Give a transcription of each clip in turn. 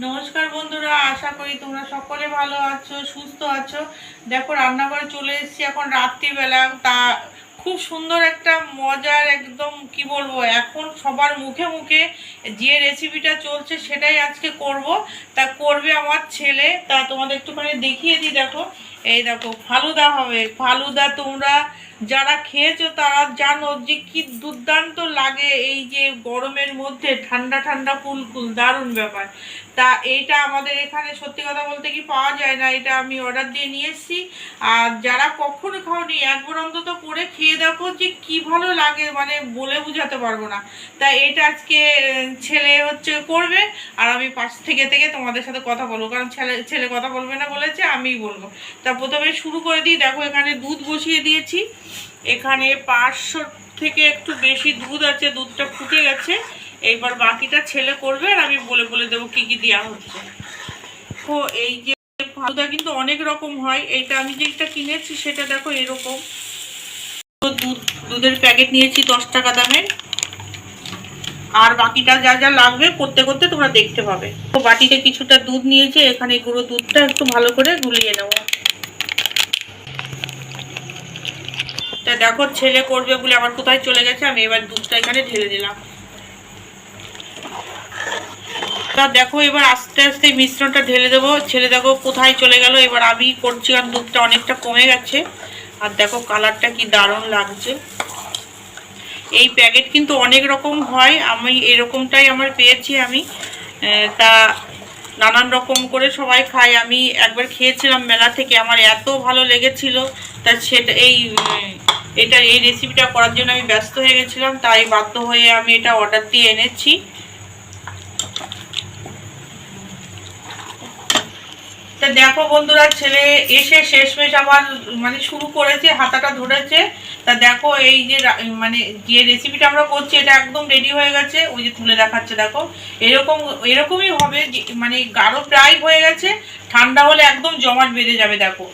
নমস্কার বন্ধুরা, আশা করি তোমরা সকলে ভালো আছো, সুস্থ আছো। দেখো রান্নাঘরে চলে এসেছি এখন রাত্রিবেলা। তা খুব সুন্দর একটা মজার একদম কি বলবো, এখন সবার মুখে মুখে যে রেসিপিটা চলছে সেটাই আজকে করব। তা করবে আমার ছেলে। তা তোমাদের একটুখানি দেখিয়ে দিই। দেখো, এই দেখো ফালুদা হবে। ফালুদা তোমরা যারা খেয়েছো তারা জানো যে কি দুর্দান্ত লাগে। এই যে গরমের মধ্যে ঠান্ডা ঠান্ডা কুলকুল দারুণ ব্যাপার। তা এইটা আমাদের এখানে সত্যি কথা বলতে কি পাওয়া যায় না, এটা আমি অর্ডার দিয়ে নিয়ে এসেছি। আর যারা কখনো খাওনি একবার অন্তত করে খেয়ে দেখো যে কি ভালো লাগে, মানে বলে বোঝাতে পারবো না। তা এটা আজকে ছেলে হচ্ছে করবে, আর আমি পাশ থেকে থেকে তোমাদের সাথে কথা বলবো, কারণ ছেলে ছেলে কথা বলবে না বলেছে, আমিই বলবো। তা প্রথমে শুরু করে দিই। দেখো এখানে দুধ বসিয়ে দিয়েছি। এখানে 500 থেকে একটু বেশি দুধ আছে, দুধটা ফুটে গেছে। এইবার বাকিটা ছেলে করবে, আর আমি বলে বলে দেবো কি কি দেওয়া হচ্ছে। তো এই যে ফালুদা কিন্তু অনেক রকম হয়। এইটা আমি যেটা কিনেছি সেটা দেখো এরকম। দুধের প্যাকেট নিয়েছি 10 টাকা দামের। আর বাকিটা যা যা লাগবে করতে করতে তোমরা দেখতে পাবে। তো বাটিতে কিছুটা দুধ নিয়েছি, এখানে গুঁড়ো দুধটা একটু ভালো করে গুলিয়ে নেবো। তা দেখো ছেলে করবে বলে আমার কোথায় চলে গেছে, আমি এবার দুধটা এখানে ঢেলে দিলাম। তা দেখো এবার আস্তে আস্তে মিশ্রণটা ঢেলে দেবো। ছেলে দেখো কোথায় চলে গেল, এবার আমি করছি, আর দুধটা অনেকটা কমে গেছে। আর দেখো কালারটা কি দারুণ লাগছে। এই প্যাকেট কিন্তু অনেক রকম হয়, আমি এরকমটাই আমার পেয়েছি আমি। তা নানান রকম করে সবাই খায়। আমি একবার খেয়েছিলাম মেলা থেকে, আমার এত ভালো লেগেছিল। তা সেটা এই রেসিপিটা করার জন্য আমি ব্যস্ত হয়ে গেছিলাম, তাই বাধ্য হয়ে আমি এটা অর্ডার দিয়ে এনেছি। তা দেখো বন্ধুরা, ছেলে এসে শেষমেশ আবার মানে শুরু করেছে, হাতাটা ধরেছে। তা দেখো এই যে মানে যে রেসিপিটা আমরা করছি এটা একদম রেডি হয়ে গেছে। ওই যে তুলে দেখাচ্ছে দেখো, এরকমই হবে, মানে গাঢ় প্রায় হয়ে গেছে। ঠান্ডা হলে একদম জমাট বেঁধে যাবে দেখো।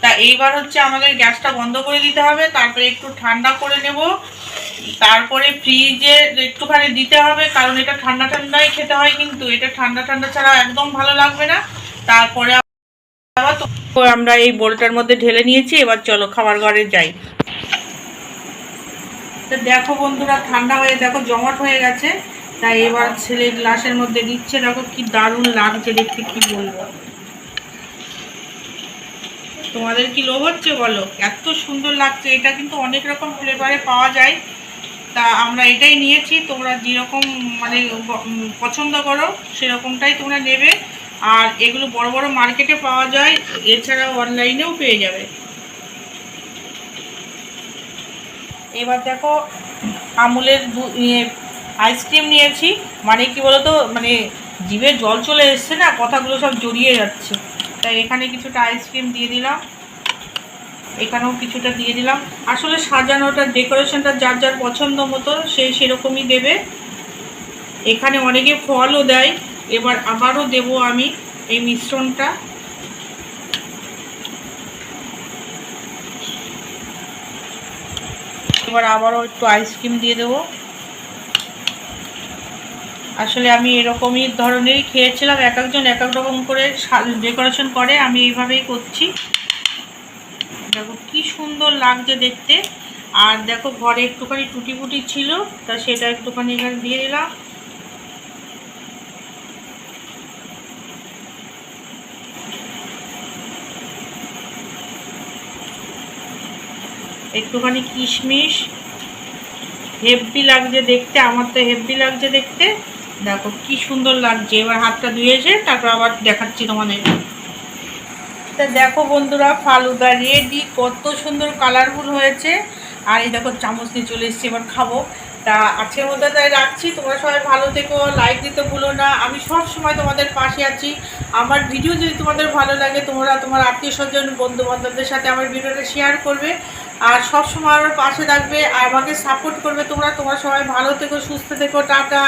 তা এইবার হচ্ছে আমাদের গ্যাসটা বন্ধ করে দিতে হবে, তারপরে একটু ঠান্ডা করে নেব। তারপরে ফ্রিজে একটুখানি দিতে হবে, কারণ এটা ঠান্ডা ঠান্ডাই খেতে হয়, কিন্তু এটা ঠান্ডা ঠান্ডা ছাড়া একদম ভালো লাগবে না। তারপরে আমরা এই বোলটার মধ্যে ঢেলে নিয়েছি। এবার চলো খাবার ঘরে যাই। তো দেখো বন্ধুরা, ঠান্ডা হয়ে দেখো জমাট হয়ে গেছে। তাই এবার ছেলে গ্লাসের মধ্যে দিচ্ছে। দেখো কি দারুণ লাগছে দেখতে, কি বলবো। তোমাদের কি লোভ হচ্ছে বলো, এত সুন্দর লাগছে। এটা কিন্তু অনেক রকম ফ্লেভারে পাওয়া যায়। তা আমরা এটাই নিয়েছি। তোমরা যেরকম মানে পছন্দ করো সেরকমটাই তোমরা নেবে। আর এগুলো বড় বড় মার্কেটে পাওয়া যায়, এছাড়াও অনলাইনেও পেয়ে যাবে। এবার দেখো আমুলের আইসক্রিম নিয়েছি। মানে কি বলতো, মানে জিভে জল চলে এসছে না, কথাগুলো সব জড়িয়ে যাচ্ছে। তাই এখানে কিছুটা আইসক্রিম দিয়ে দিলাম, এখানেও কিছুটা দিয়ে দিলাম। আসলে সাজানোটা ডেকোরেশনটা যার যার পছন্দ মতো সেরকমই দেবে। এখানে অনেকে ফলও দেয়। এবার আবারও দেব আমি এই মিশ্রণটা। এবার আবারও একটু আইসক্রিম দিয়ে দেবো। আসলে আমি এরকমই ধরনেরই খেয়েছিলাম, এক একজন এক এক রকম করে ডেকোরেশন করে, আমি এইভাবেই করছি। দেখো কি সুন্দর লাগছে দেখতে। আর দেখো ঘরে একটুখানি টুটি ফুটি ছিল, তা সেটা একটুখানি এখানে দিয়ে দিলাম। একটুখানি কিশমিশ, হেভি লাগছে দেখতে, আমার তো হেভি লাগছে দেখতে। দেখো কি সুন্দর লাগছে। এবার হাতটা ধুয়েছে, তারপর আবার দেখাচ্ছি তোমাদের। তা দেখো বন্ধুরা, ফালুদা রেডি, কত সুন্দর কালারফুল হয়েছে। আর এই দেখো চামচ নিয়ে চলে এসেছি, এবার খাবো। তা আজকের মধ্যে তাই রাখছি। তোমরা সবাই ভালো থেকো, লাইক দিতে ভুলো না। আমি সব সময় তোমাদের পাশে আছি। আমার ভিডিও যদি তোমাদের ভালো লাগে, তোমরা তোমার আত্মীয় স্বজন বন্ধু বান্ধবদের সাথে আমার ভিডিওটা শেয়ার করবে। আর সব সময় আমার পাশে থাকবে আর আমাকে সাপোর্ট করবে। তোমরা সবাই ভালো থেকো, সুস্থ থেকো, টাটা।